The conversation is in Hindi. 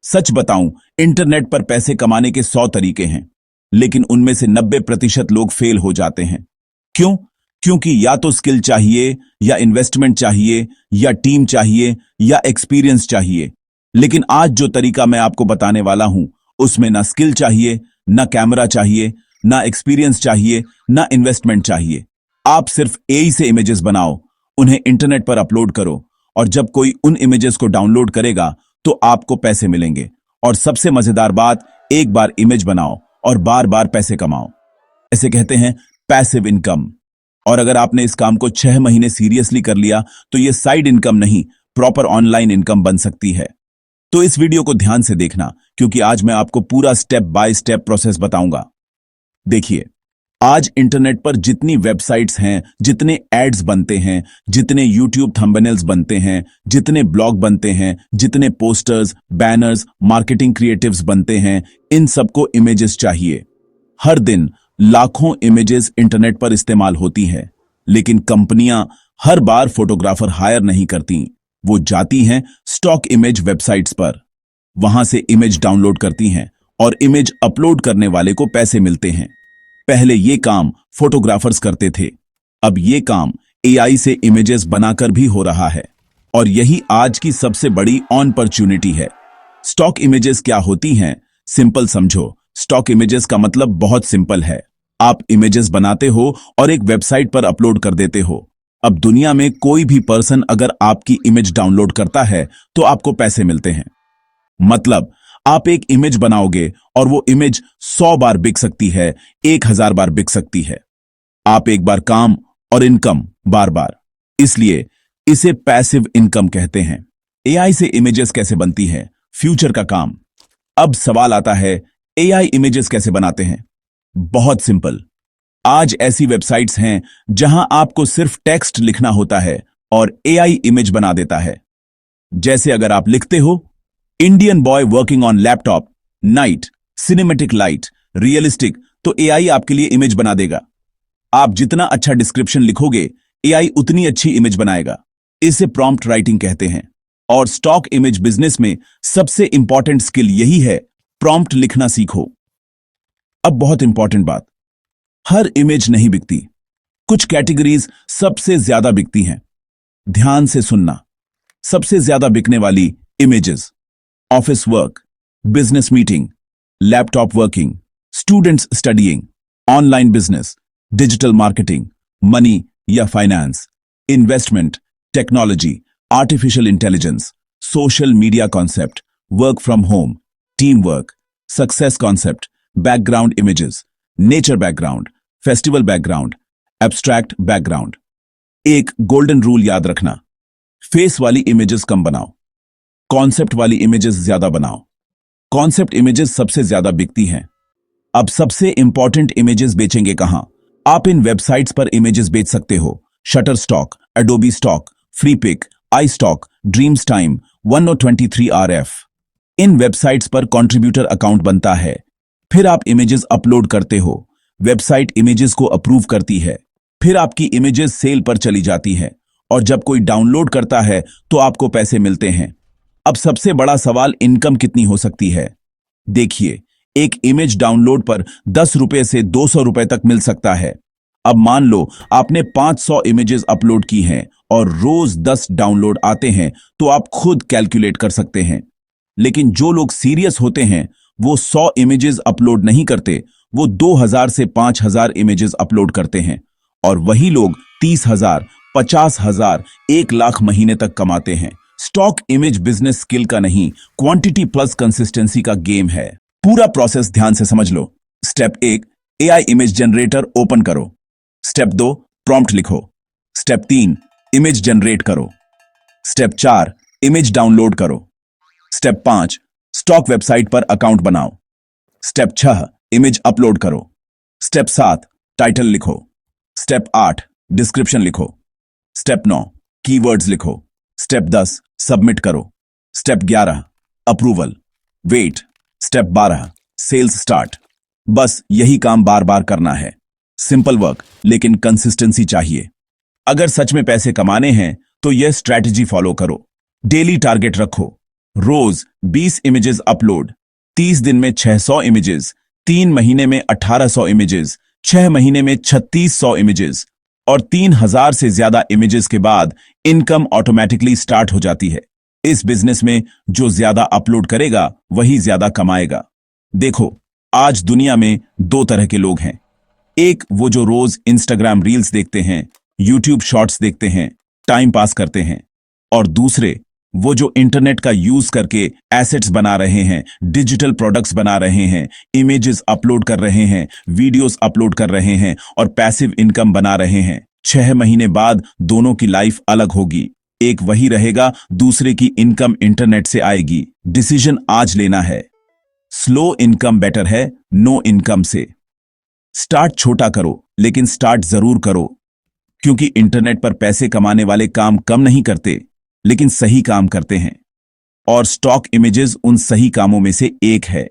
सच बताऊं, इंटरनेट पर पैसे कमाने के 100 तरीके हैं, लेकिन उनमें से 90% लोग फेल हो जाते हैं। क्यों? क्योंकि या तो स्किल चाहिए, या इन्वेस्टमेंट चाहिए, या टीम चाहिए, या एक्सपीरियंस चाहिए। लेकिन आज जो तरीका मैं आपको बताने वाला हूं, उसमें ना स्किल चाहिए, ना कैमरा चाहिए, ना एक्सपीरियंस चाहिए, ना इन्वेस्टमेंट चाहिए। आप सिर्फ एआई से इमेजेस बनाओ, उन्हें इंटरनेट पर अपलोड करो, और जब कोई उन इमेजेस को डाउनलोड करेगा तो आपको पैसे मिलेंगे। और सबसे मजेदार बात, एक बार इमेज बनाओ और बार बार पैसे कमाओ। ऐसे कहते हैं पैसिव इनकम। और अगर आपने इस काम को 6 महीने सीरियसली कर लिया तो यह साइड इनकम नहीं, प्रॉपर ऑनलाइन इनकम बन सकती है। तो इस वीडियो को ध्यान से देखना, क्योंकि आज मैं आपको पूरा स्टेप बाय स्टेप प्रोसेस बताऊंगा। देखिए, आज इंटरनेट पर जितनी वेबसाइट्स हैं, जितने एड्स बनते हैं, जितने यूट्यूब थंबनेल्स बनते हैं, जितने ब्लॉग बनते हैं, जितने पोस्टर्स, बैनर्स, मार्केटिंग क्रिएटिव्स बनते हैं, इन सबको इमेजेस चाहिए। हर दिन लाखों इमेजेस इंटरनेट पर इस्तेमाल होती हैं, लेकिन कंपनियां हर बार फोटोग्राफर हायर नहीं करती। वो जाती हैं स्टॉक इमेज वेबसाइट्स पर, वहां से इमेज डाउनलोड करती हैं और इमेज अपलोड करने वाले को पैसे मिलते हैं। पहले ये काम फोटोग्राफर्स करते थे, अब ये काम एआई से इमेजेस बनाकर भी हो रहा है। और यही आज की सबसे बड़ी अपॉर्चुनिटी है। स्टॉक इमेजेस क्या होती हैं? सिंपल समझो, स्टॉक इमेजेस का मतलब बहुत सिंपल है। आप इमेजेस बनाते हो और एक वेबसाइट पर अपलोड कर देते हो। अब दुनिया में कोई भी पर्सन अगर आपकी इमेज डाउनलोड करता है तो आपको पैसे मिलते हैं। मतलब आप एक इमेज बनाओगे और वो इमेज 100 बार बिक सकती है, 1000 बार बिक सकती है। आप एक बार काम और इनकम बार बार। इसलिए इसे पैसिव इनकम कहते हैं। एआई से इमेजेस कैसे बनती है? फ्यूचर का काम। अब सवाल आता है, एआई इमेजेस कैसे बनाते हैं? बहुत सिंपल। आज ऐसी वेबसाइट्स हैं जहां आपको सिर्फ टेक्स्ट लिखना होता है और एआई इमेज बना देता है। जैसे अगर आप लिखते हो, Indian boy working on laptop, night, cinematic light, realistic, तो एआई आपके लिए इमेज बना देगा। आप जितना अच्छा डिस्क्रिप्शन लिखोगे, एआई उतनी अच्छी इमेज बनाएगा। इसे प्रॉम्प्ट राइटिंग कहते हैं। और स्टॉक इमेज बिजनेस में सबसे इंपॉर्टेंट स्किल यही है, प्रॉम्प्ट लिखना सीखो। अब बहुत इंपॉर्टेंट बात, हर इमेज नहीं बिकती, कुछ कैटेगरीज सबसे ज्यादा बिकती हैं। ध्यान से सुनना। सबसे ज्यादा बिकने वाली images: office work, business meeting, laptop working, students studying, online business, digital marketing, money या finance, investment, technology, artificial intelligence, social media concept, work from home, team work, success concept, background images, nature background, festival background, abstract background. एक गोल्डन रूल याद रखना, फेस वाली इमेजेस कम बनाओ, कॉन्सेप्ट वाली इमेजेस ज्यादा बनाओ। कॉन्सेप्ट इमेजेस सबसे ज्यादा बिकती हैं। अब सबसे इंपॉर्टेंट इमेजेस बेचेंगे कहां? आप इन वेबसाइट्स पर इमेजेस बेच सकते हो। Shutterstock, Adobe stock, Freepik, iStock, Dreamstime, 1023 RF। इन वेबसाइट्स पर कंट्रीब्यूटर अकाउंट बनता है, फिर आप इमेजेस अपलोड करते हो, वेबसाइट इमेजेस को अप्रूव करती है, फिर आपकी इमेजेस सेल पर चली जाती है, और जब कोई डाउनलोड करता है तो आपको पैसे मिलते हैं। अब सबसे बड़ा सवाल, इनकम कितनी हो सकती है? देखिए, एक इमेज डाउनलोड पर 10 रुपए से 200 रुपए तक मिल सकता है। अब मान लो आपने 500 इमेजेस अपलोड की हैं और रोज 10 डाउनलोड आते हैं, तो आप खुद कैलकुलेट कर सकते हैं। लेकिन जो लोग सीरियस होते हैं वो 100 इमेजेस अपलोड नहीं करते, वो 2000 से 5000 इमेजेस अपलोड करते हैं। और वही लोग 30,000, 50,000, 1 लाख महीने तक कमाते हैं। स्टॉक इमेज बिजनेस स्किल का नहीं, क्वांटिटी प्लस कंसिस्टेंसी का गेम है। पूरा प्रोसेस ध्यान से समझ लो। Step 1, AI image generator open करो। स्टेप 2, प्रॉम्प्ट लिखो। स्टेप 3, इमेज जनरेट करो। स्टेप 4, इमेज डाउनलोड करो। स्टेप 5, स्टॉक वेबसाइट पर अकाउंट बनाओ। स्टेप 6, इमेज अपलोड करो। स्टेप 7, टाइटल लिखो। स्टेप 8, डिस्क्रिप्शन लिखो। स्टेप 9, कीवर्ड्स लिखो। स्टेप 10, सबमिट करो। Step 11, approval, wait. Step 12, sales start. बस यही काम बार बार करना है। सिंपल वर्क, लेकिन कंसिस्टेंसी चाहिए। अगर सच में पैसे कमाने हैं तो यह स्ट्रैटेजी फॉलो करो। डेली टारगेट रखो, रोज 20 इमेजेस अपलोड, 30 दिन में 600 इमेजेस, 3 महीने में 1800 इमेजेस, 6 महीने में 3600 इमेजेस और 3000 से ज्यादा इमेजेस के बाद इनकम ऑटोमेटिकली स्टार्ट हो जाती है। इस बिजनेस में जो ज्यादा अपलोड करेगा वही ज्यादा कमाएगा। देखो, आज दुनिया में दो तरह के लोग हैं। एक वो जो रोज इंस्टाग्राम रील्स देखते हैं, यूट्यूब शॉर्ट्स देखते हैं, टाइम पास करते हैं, और दूसरे वो जो इंटरनेट का यूज करके एसेट्स बना रहे हैं, डिजिटल प्रोडक्ट्स बना रहे हैं, इमेजेस अपलोड कर रहे हैं, वीडियोस अपलोड कर रहे हैं और पैसिव इनकम बना रहे हैं। 6 महीने बाद दोनों की लाइफ अलग होगी। एक वही रहेगा, दूसरे की इनकम इंटरनेट से आएगी। डिसीजन आज लेना है। स्लो इनकम बेटर है नो इनकम से। स्टार्ट छोटा करो, लेकिन स्टार्ट जरूर करो, क्योंकि इंटरनेट पर पैसे कमाने वाले काम कम नहीं करते, लेकिन सही काम करते हैं। और स्टॉक इमेजेस उन सही कामों में से एक है।